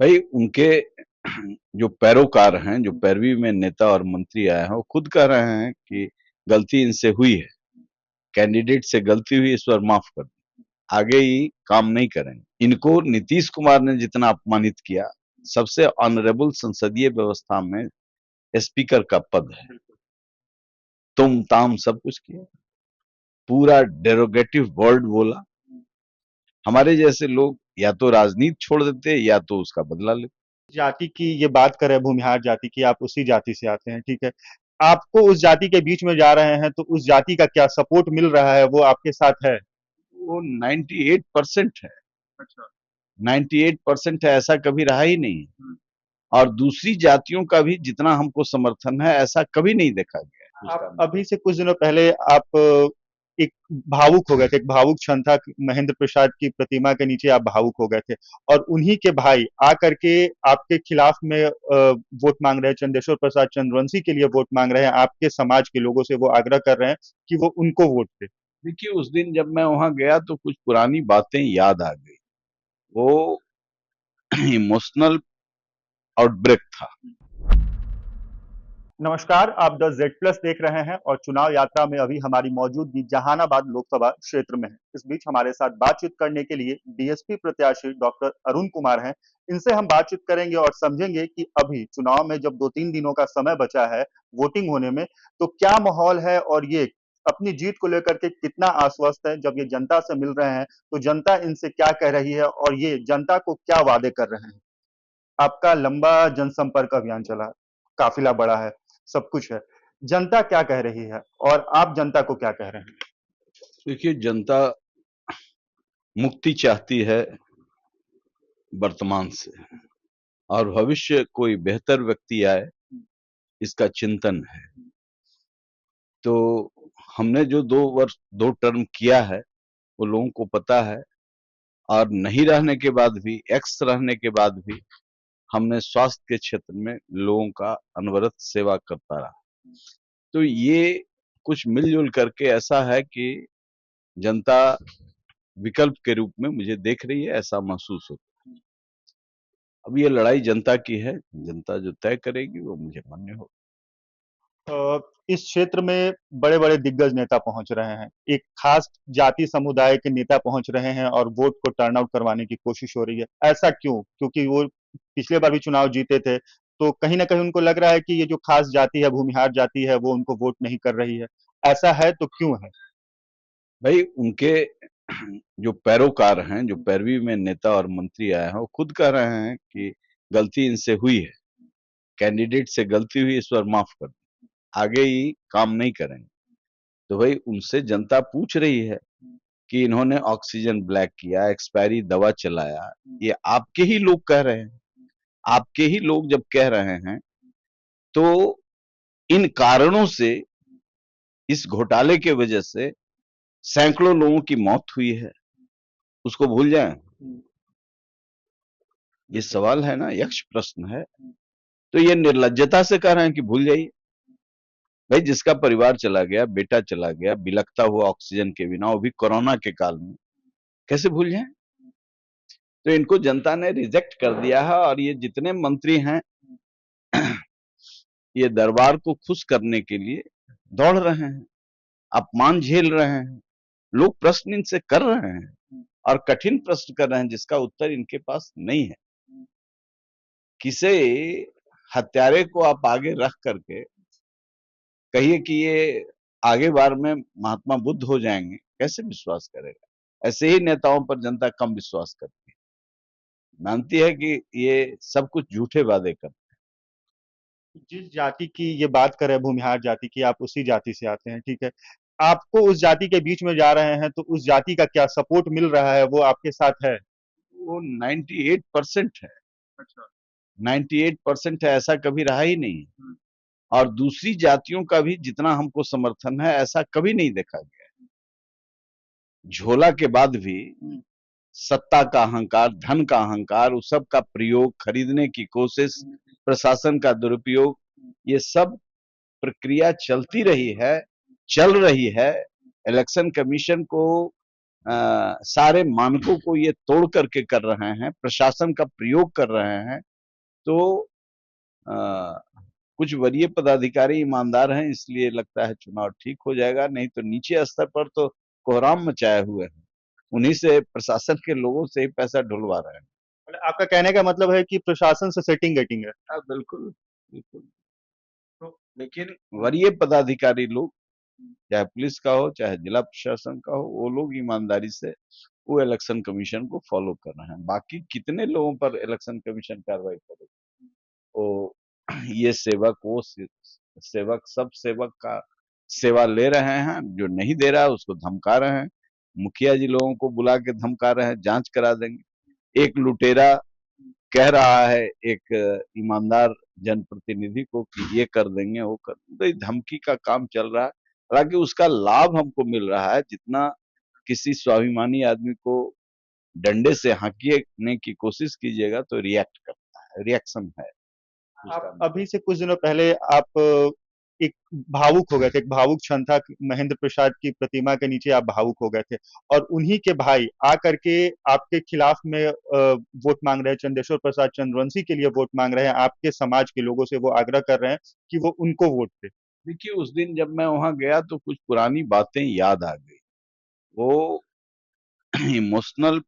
भाई उनके जो पैरोकार हैं, जो पैरवी में नेता और मंत्री आए हैं, वो खुद कह रहे हैं कि गलती इनसे हुई है, कैंडिडेट से गलती हुई, इस बार माफ कर दो, आगे ही काम नहीं करेंगे। इनको नीतीश कुमार ने जितना अपमानित किया, सबसे ऑनरेबल संसदीय व्यवस्था में स्पीकर का पद है, तुम ताम सब कुछ किया, पूरा डेरोगेटिव वर्ड बोला। हमारे जैसे लोग या तो राजनीति छोड़ देते या तो उसका बदला लेते। जाति की ये बात करें, भूमिहार जाति की, आप उसी जाति से आते हैं, ठीक है। आपको उस जाति के बीच में जा रहे हैं तो उस जाति का क्या सपोर्ट मिल रहा है, वो आपके साथ है? वो 98% है। अच्छा। 98% है, ऐसा कभी रहा ही नहीं है। और दूसरी जातियों का भी जितना हमको समर्थन है, ऐसा कभी नहीं देखा गया है आप हिंदुस्तान में। अभी से कुछ दिनों पहले आप एक भावुक हो गए थे, एक भावुक क्षण था कि महेंद्र प्रसाद की प्रतिमा के नीचे आप भावुक हो गए थे, और उन्हीं के भाई आकर के आपके खिलाफ में वोट मांग रहे हैं, चंदेश्वर प्रसाद चंद्रवंशी के लिए वोट मांग रहे हैं, आपके समाज के लोगों से वो आग्रह कर रहे हैं कि वो उनको वोट दे। देखिए, उस दिन जब मैं वहां गया तो कुछ पुरानी बातें याद आ गई। वो इमोशनल आउटब्रेक था। नमस्कार, आप द जेड प्लस देख रहे हैं और चुनाव यात्रा में अभी हमारी मौजूदगी जहानाबाद लोकसभा क्षेत्र में है। इस बीच हमारे साथ बातचीत करने के लिए डीएसपी प्रत्याशी डॉक्टर अरुण कुमार हैं। इनसे हम बातचीत करेंगे और समझेंगे कि अभी चुनाव में जब 2-3 दिनों का समय बचा है वोटिंग होने में, तो क्या माहौल है और ये अपनी जीत को लेकर के कितना आश्वस्त है। जब ये जनता से मिल रहे हैं तो जनता इनसे क्या कह रही है और ये जनता को क्या वादे कर रहे हैं। आपका लंबा जनसंपर्क अभियान चला, काफिला बड़ा है, सब कुछ है। जनता क्या कह रही है और आप जनता को क्या कह रहे हैं? देखिए, जनता मुक्ति चाहती है वर्तमान से, और भविष्य कोई बेहतर व्यक्ति आए, इसका चिंतन है। तो हमने जो 2 वर्ष 2 टर्म किया है, वो लोगों को पता है। और नहीं रहने के बाद भी, एक्स रहने के बाद भी, हमने स्वास्थ्य के क्षेत्र में लोगों का अनवरत सेवा करता रहा। तो ये कुछ मिलजुल करके ऐसा है कि जनता विकल्प के रूप में मुझे देख रही है, ऐसा महसूस होता है। अब ये लड़ाई जनता की है, जनता जो तय करेगी वो मुझे मान्य हो। इस क्षेत्र में बड़े बड़े दिग्गज नेता पहुंच रहे हैं, एक खास जाति समुदाय के नेता पहुंच रहे हैं और वोट को टर्न आउट करवाने की कोशिश हो रही है। ऐसा क्यों? क्योंकि वो पिछले बार भी चुनाव जीते थे, तो कहीं ना कहीं उनको लग रहा है कि ये जो खास जाति है, भूमिहार जाति है, वो उनको वोट नहीं कर रही है। ऐसा है तो क्यों है? भाई उनके जो पैरोकार हैं, जो पैरवी में नेता और मंत्री आए हैं, वो खुद कह रहे हैं कि गलती इनसे हुई है, कैंडिडेट से गलती हुई, इस बार माफ कर दो, आगे ही काम नहीं करेंगे। तो भाई उनसे जनता पूछ रही है कि इन्होंने ऑक्सीजन ब्लैक किया, एक्सपायरी दवा चलाया, ये आपके ही लोग कह रहे हैं। आपके ही लोग जब कह रहे हैं, तो इन कारणों से, इस घोटाले के वजह से सैकड़ों लोगों की मौत हुई है, उसको भूल जाएं? ये सवाल है ना, यक्ष प्रश्न है। तो ये निर्लज्जता से कह रहे हैं कि भूल जाइए। भाई जिसका परिवार चला गया, बेटा चला गया, बिलखता हुआ ऑक्सीजन के बिना, वो भी कोरोना के काल में, कैसे भूल जाएं? तो इनको जनता ने रिजेक्ट कर दिया है, और ये जितने मंत्री हैं, ये दरबार को खुश करने के लिए दौड़ रहे हैं, अपमान झेल रहे हैं। लोग प्रश्न इनसे कर रहे हैं, और कठिन प्रश्न कर रहे हैं जिसका उत्तर इनके पास नहीं है। किसे हत्यारे को आप आगे रख करके कहिए कि ये आगे बार में महात्मा बुद्ध हो जाएंगे, कैसे विश्वास करेगा? ऐसे ही नेताओं पर जनता कम विश्वास करती है, मानती है कि ये सब कुछ झूठे वादे करते जिस जाति की ये बात करें, भूमिहार जाति की, आप उसी जाति से आते हैं, ठीक है। आपको उस जाति के बीच में जा रहे हैं तो उस जाति का क्या सपोर्ट मिल रहा है, वो आपके साथ है? हैं। वो 98% है। अच्छा। 98% है, ऐसा कभी रहा ही नहीं है। और दूसरी जातियों का भी जितना हमको समर्थन है, ऐसा कभी नहीं देखा गया है। झोला के बाद भी सत्ता का अहंकार, धन का अहंकार, उस सब का प्रयोग, खरीदने की कोशिश, प्रशासन का दुरुपयोग, ये सब प्रक्रिया चलती रही है, चल रही है। इलेक्शन कमीशन को सारे मानकों को ये तोड़ करके कर रहे हैं, प्रशासन का प्रयोग कर रहे हैं, तो अ, कुछ वरीय पदाधिकारी ईमानदार हैं, इसलिए लगता है चुनाव ठीक हो जाएगा, नहीं तो नीचे स्तर पर तो कोहराम मचाए हुए हैं। उन्हीं से, प्रशासन के लोगों से ही पैसा ढुलवा रहे हैं। मतलब आपका कहने का मतलब है कि प्रशासन से सेटिंग गेटिंग है। हाँ, बिल्कुल, बिल्कुल। तो लेकिन वरीय पदाधिकारी लोग, चाहे पुलिस का हो, चाहे जिला प्रशासन का हो, वो लोग ईमानदारी से वो इलेक्शन कमीशन को फॉलो कर रहे हैं। बाकी कितने लोगों पर इलेक्शन कमीशन कार्रवाई करे, वो ये सेवक, सेवक, सब सेवक का सेवा ले रहे हैं, जो नहीं दे रहा है उसको धमका रहे हैं। मुखिया जी लोगों को बुला के धमका रहे हैं, जांच करा देंगे। एक लुटेरा कह रहा है एक ईमानदार जनप्रतिनिधि को कि ये कर देंगे, वो कर देंगे। तो ये धमकी का काम चल रहा है। हालांकि उसका लाभ हमको मिल रहा है, जितना किसी स्वाभिमानी आदमी को डंडे से हाँकने की कोशिश कीजिएगा तो रिएक्ट करता है, रिएक्शन है आप उसका। अभी से कुछ दिनों पहले आप एक भावुक हो गए थे, एक भावुक क्षण था कि महेंद्र प्रसाद की प्रतिमा के नीचे आप भावुक हो गए थे, और उन्हीं के भाई आकर के आपके खिलाफ में वोट मांग रहे हैं, चंदेश्वर प्रसाद चंद्रवंशी के लिए वोट मांग रहे हैं, आपके समाज के लोगों से वो आग्रह कर रहे हैं कि वो उनको वोट दे। देखिए, उस दिन जब मैं वहां गया तो कुछ पुरानी बातें याद आ गई। वो इमोशनल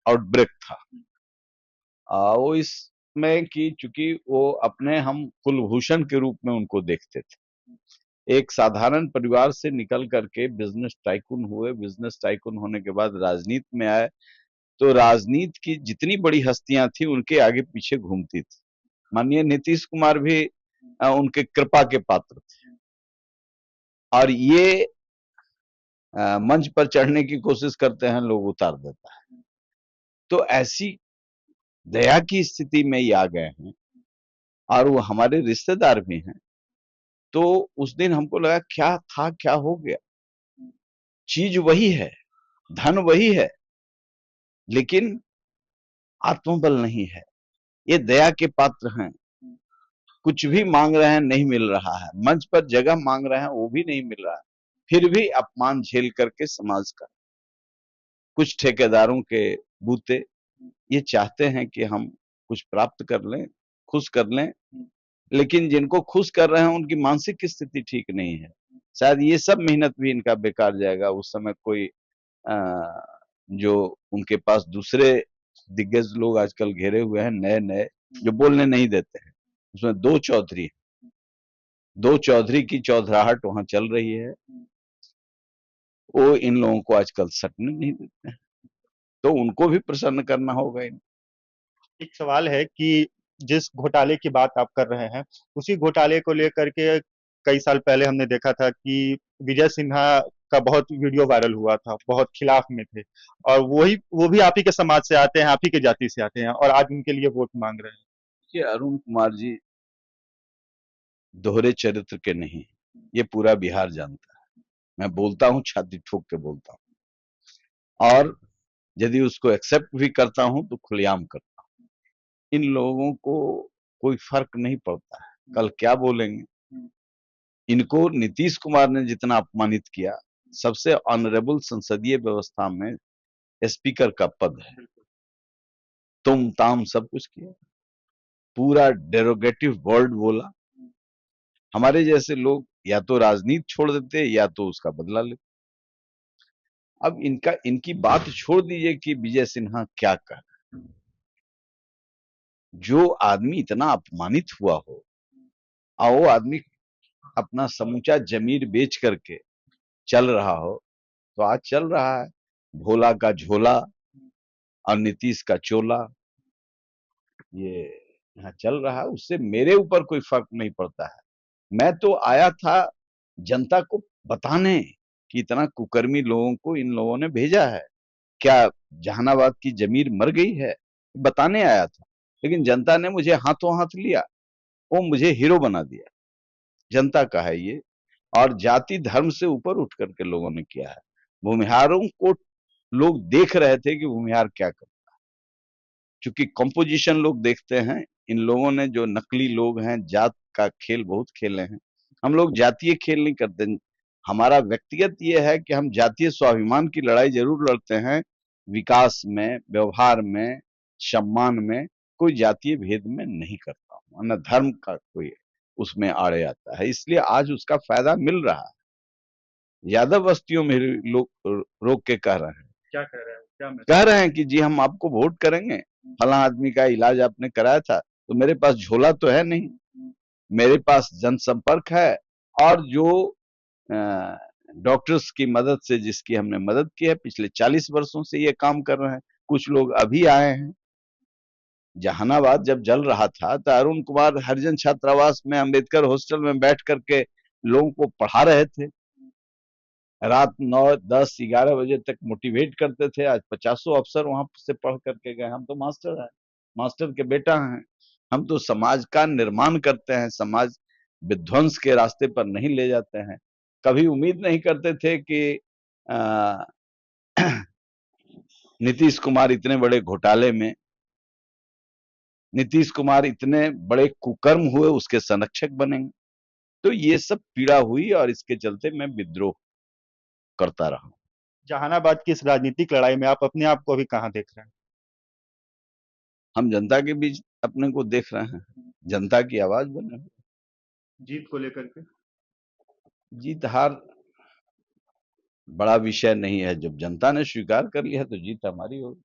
आउटब्रेक था। वो इसमें कि चूंकि वो अपने, हम कुलभूषण के रूप में उनको देखते थे। एक साधारण परिवार से निकल करके बिजनेस टाइकून हुए, बिजनेस टाइकून होने के बाद राजनीति में आए, तो राजनीति की जितनी बड़ी हस्तियां थी उनके आगे पीछे घूमती थी। माननीय नीतीश कुमार भी उनके कृपा के पात्र थे, और ये मंच पर चढ़ने की कोशिश करते हैं, लोग उतार देता है। तो ऐसी दया की स्थिति में ही आ गए हैं, और वो हमारे रिश्तेदार भी हैं। तो उस दिन हमको लगा क्या था, क्या हो गया। चीज वही है, धन वही है, लेकिन आत्मबल नहीं है। ये दया के पात्र हैं, कुछ भी मांग रहे हैं, नहीं मिल रहा है। मंच पर जगह मांग रहे हैं, वो भी नहीं मिल रहा है। फिर भी अपमान झेल करके समाज का, कुछ ठेकेदारों के बूते ये चाहते हैं कि हम कुछ प्राप्त कर लें, खुश कर लें, लेकिन जिनको खुश कर रहे हैं उनकी मानसिक स्थिति ठीक नहीं है। शायद ये सब मेहनत भी इनका बेकार जाएगा। उस समय कोई जो उनके पास दूसरे दिग्गज लोग आजकल घेरे हुए हैं, नए नए, जो बोलने नहीं देते हैं। उसमें दो चौधरी, दो चौधरी की चौधराहट वहां चल रही है। वो इन लोगों को आजकल सटने नहीं देते हैं, तो उनको भी प्रसन्न करना होगा। एक सवाल है कि जिस घोटाले की बात आप कर रहे हैं, उसी घोटाले को लेकर के कई साल पहले हमने देखा था कि विजय सिन्हा का बहुत वीडियो वायरल हुआ था, बहुत खिलाफ में थे, और वो भी आप ही के समाज से आते हैं, आप ही के जाति से आते हैं, और आज उनके लिए वोट मांग रहे हैं। ये अरुण कुमार जी दोहरे चरित्र के नहीं, ये पूरा बिहार जानता है। मैं बोलता हूँ, छाती ठोक के बोलता हूँ, और यदि उसको एक्सेप्ट भी करता हूँ तो खुलेआम करता हूँ। इन लोगों को कोई फर्क नहीं पड़ता है कल क्या बोलेंगे। इनको नीतीश कुमार ने जितना अपमानित किया, सबसे ऑनरेबल संसदीय व्यवस्था में स्पीकर का पद है, तुम ताम सब कुछ किया, पूरा डेरोगेटिव वर्ड बोला। हमारे जैसे लोग या तो राजनीति छोड़ देते या तो उसका बदला लेते। अब इनकी बात छोड़ दीजिए कि विजय सिन्हा क्या कह, जो आदमी इतना अपमानित हुआ हो, और वो आदमी अपना समूचा जमीर बेच करके चल रहा हो, तो आज चल रहा है भोला का झोला और नीतीश का चोला, ये यहाँ चल रहा है। उससे मेरे ऊपर कोई फर्क नहीं पड़ता है। मैं तो आया था जनता को बताने कि इतना कुकर्मी लोगों को इन लोगों ने भेजा है, क्या जहानाबाद की जमीर मर गई है, बताने आया था। लेकिन जनता ने मुझे हाथों हाथ लिया, वो मुझे हीरो बना दिया। जनता का है ये, और जाति धर्म से ऊपर उठ करके लोगों ने किया है। भूमिहारों को लोग देख रहे थे कि भूमिहार क्या कर, चूंकि कंपोजिशन लोग देखते हैं। इन लोगों ने, जो नकली लोग हैं, जात का खेल बहुत खेले हैं। हम लोग जातीय खेल नहीं करते। हमारा व्यक्तिगत ये है कि हम जातीय स्वाभिमान की लड़ाई जरूर लड़ते हैं, विकास में, व्यवहार में, सम्मान में कोई जातीय भेद में नहीं करता हूं, न धर्म का कोई उसमें आड़े आता है, इसलिए आज उसका फायदा मिल रहा है। यादव बस्तियों में लोग रोक के कह रहे हैं, क्या कह रहे हैं, क्या कह मैसेज? रहे हैं कि जी हम आपको वोट करेंगे, फला आदमी का इलाज आपने कराया था, तो मेरे पास झोला तो है नहीं, मेरे पास जनसंपर्क है, और जो डॉक्टर्स की मदद से, जिसकी हमने मदद की है, पिछले 40 वर्षों से ये काम कर रहे हैं, कुछ लोग अभी आए हैं। जहानाबाद जब जल रहा था तो अरुण कुमार हरिजन छात्रावास में, अंबेडकर हॉस्टल में बैठ करके लोगों को पढ़ा रहे थे, रात 9, 10, 11 बजे तक मोटिवेट करते थे। आज 50 अफसर वहां से पढ़ करके गए। हम तो मास्टर हैं, मास्टर के बेटा हैं। हम तो समाज का निर्माण करते हैं, समाज विध्वंस के रास्ते पर नहीं ले जाते हैं। कभी उम्मीद नहीं करते थे कि आ, नीतीश कुमार इतने बड़े घोटाले में, नीतीश कुमार इतने बड़े कुकर्म हुए, उसके संरक्षक बनेंगे। तो ये सब पीड़ा हुई और इसके चलते मैं विद्रोह करता रहा। जहानाबाद की इस राजनीतिक लड़ाई में आप अपने आप को अभी कहाँ देख रहे हैं? हम जनता के बीच अपने को देख रहे हैं, जनता की आवाज बने हुए। जीत को लेकर के? जीत हार बड़ा विषय नहीं है, जब जनता ने स्वीकार कर लिया तो जीत हमारी होगी।